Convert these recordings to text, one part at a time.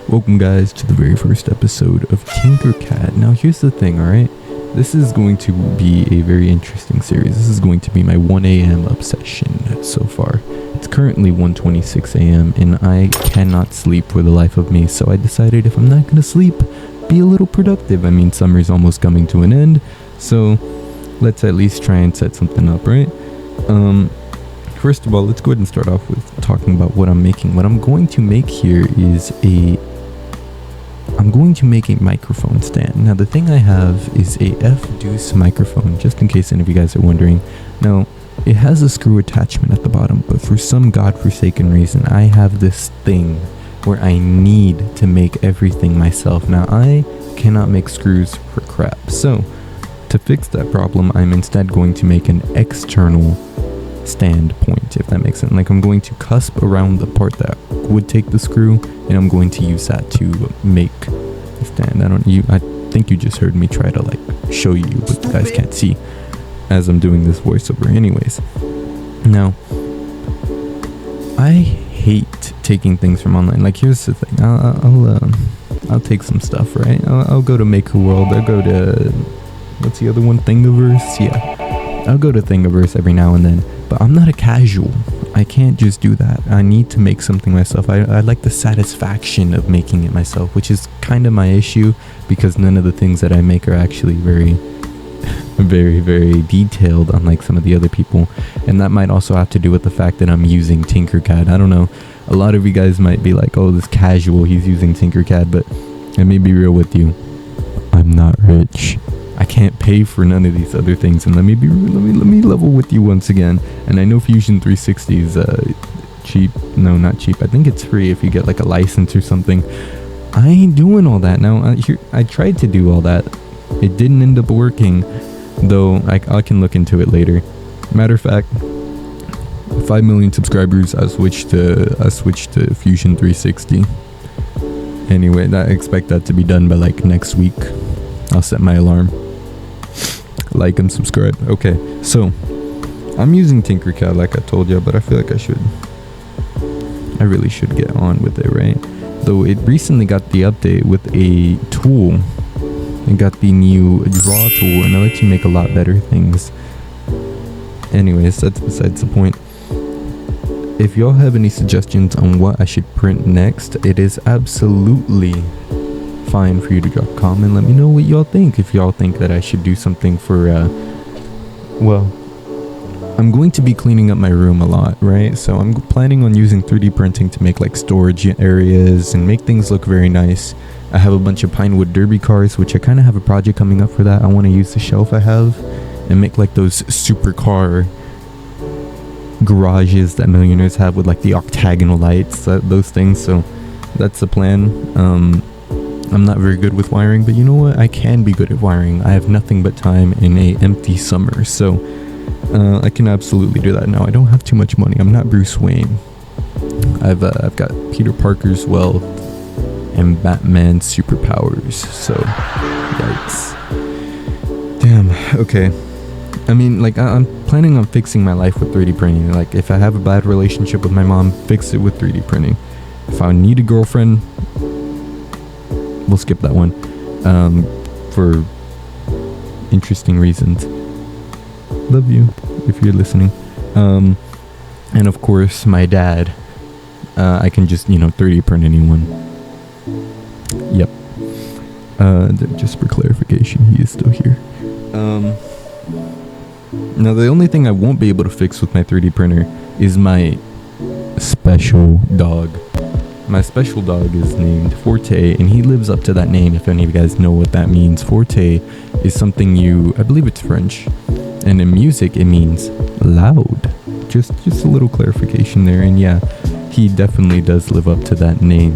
Welcome guys to the very first episode of Tinker CAD. Now here's the thing, alright? This is going to be a very interesting series. This is going to be my 1 a.m. obsession so far. It's currently 1:26 a.m. and I cannot sleep for the life of me, so I decided if I'm not going to sleep, be a little productive. I mean, summer's almost coming to an end, so let's at least try and set something up, right? First of all, let's go ahead and start off with talking about what I'm making. What I'm going to make here is I'm going to make a microphone stand. Now, the thing I have is a F-Deuce microphone, just in case any of you guys are wondering. Now, it has a screw attachment at the bottom, but for some godforsaken reason, I have this thing where I need to make everything myself. Now, I cannot make screws for crap. So, to fix that problem, I'm instead going to make an external stand point, if that makes sense. Like, I'm going to cusp around the part that would take the screw, and I'm going to use that to make the stand. I think you just heard me try to like show you, but you guys can't see as I'm doing this voiceover. Anyways, now I hate taking things from online. Like, here's the thing. I'll take some stuff, right? I'll go to Maker World. I'll go to, what's the other one? Thingiverse. Yeah, I'll go to Thingiverse every now and then. But I'm not a casual. I can't just do that. I need to make something myself. I like the satisfaction of making it myself, which is kind of my issue, because none of the things that I make are actually very, very detailed, unlike some of the other people. And that might also have to do with the fact that I'm using Tinker CAD. I don't know. A lot of you guys might be like, oh, this casual, he's using Tinker CAD. But let me be real with you. I'm not rich. I can't pay for none of these other things, and let me level with you once again. And I know Fusion 360 is cheap. No, not cheap. I think it's free if you get like a license or something. I ain't doing all that. Now, I tried to do all that. It didn't end up working, though. I can look into it later. Matter of fact, 5 million subscribers, I switched to Fusion 360. Anyway, I expect that to be done by like next week. I'll set my alarm. Like and subscribe. Okay, so I'm using Tinker CAD like I told you, but I feel like I really should get on with it, right? Though it recently got the update with a tool. It got the new draw tool, and it lets you make a lot better things. Anyways, that's besides the point. If y'all have any suggestions on what I should print next, it is absolutely fine for you to drop a comment. Let me know what y'all think. If y'all think that I should do something for well, I'm going to be cleaning up my room a lot, right? So I'm planning on using 3D printing to make like storage areas and make things look very nice. I have a bunch of Pinewood Derby cars, which I kind of have a project coming up for that. I want to use the shelf I have and make like those supercar garages that millionaires have with like the octagonal lights, those things. So that's the plan. I'm not very good with wiring, but you know what? I can be good at wiring. I have nothing but time in a empty summer, so I can absolutely do that. Now, I don't have too much money. I'm not Bruce Wayne. I've got Peter Parker's wealth and Batman's superpowers, so yikes. Damn, okay. I mean, like, I'm planning on fixing my life with 3D printing. Like, if I have a bad relationship with my mom, fix it with 3D printing. If I need a girlfriend, we'll skip that one for interesting reasons. Love you if you're listening. And of course, my dad. I can just 3D print anyone. Yep. Just for clarification, he is still here. Now, the only thing I won't be able to fix with my 3D printer is my special dog. My special dog is named Forte, and he lives up to that name, if any of you guys know what that means. Forte is something I believe it's French, and in music it means loud. Just a little clarification there, and yeah, he definitely does live up to that name.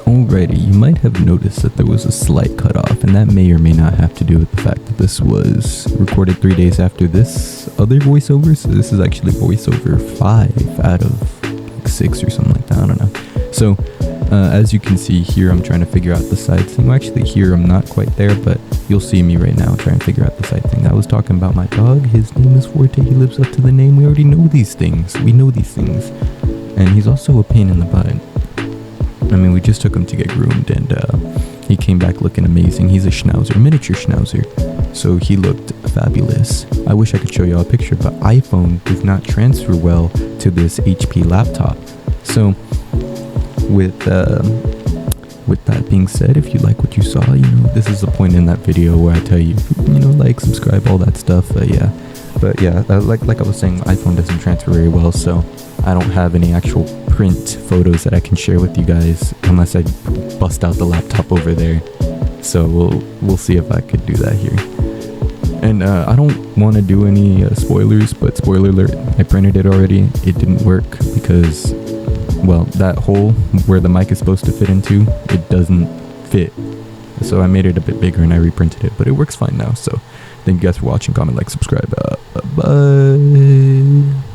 Alrighty, you might have noticed that there was a slight cutoff, and that may or may not have to do with the fact that this was recorded 3 days after this other voiceover. So this is actually voiceover 5 out of like 6 or something like that. I don't know. So as you can see here, I'm trying to figure out the side thing. Well, actually here I'm not quite there, but you'll see me right now trying to figure out the side thing. I was talking about my dog. His name is Forte. He lives up to the name. We already know these things. We know these things. and he's also a pain in the butt. I mean, we just took him to get groomed, and he came back looking amazing. He's a schnauzer, miniature schnauzer, so he looked fabulous. I wish I could show y'all a picture, but iPhone does not transfer well to this HP laptop. So with that being said, if you like what you saw, this is the point in that video where I tell you, like, subscribe, all that stuff. Like I was saying, iPhone doesn't transfer very well, so I don't have any actual print photos that I can share with you guys unless I bust out the laptop over there. So we'll see if I could do that here. And I don't want to do any spoilers, but spoiler alert, I printed it already. It didn't work because, well, that hole where the mic is supposed to fit into, it doesn't fit. So I made it a bit bigger and I reprinted it, but it works fine now. So thank you guys for watching. Comment, like, subscribe. Bye.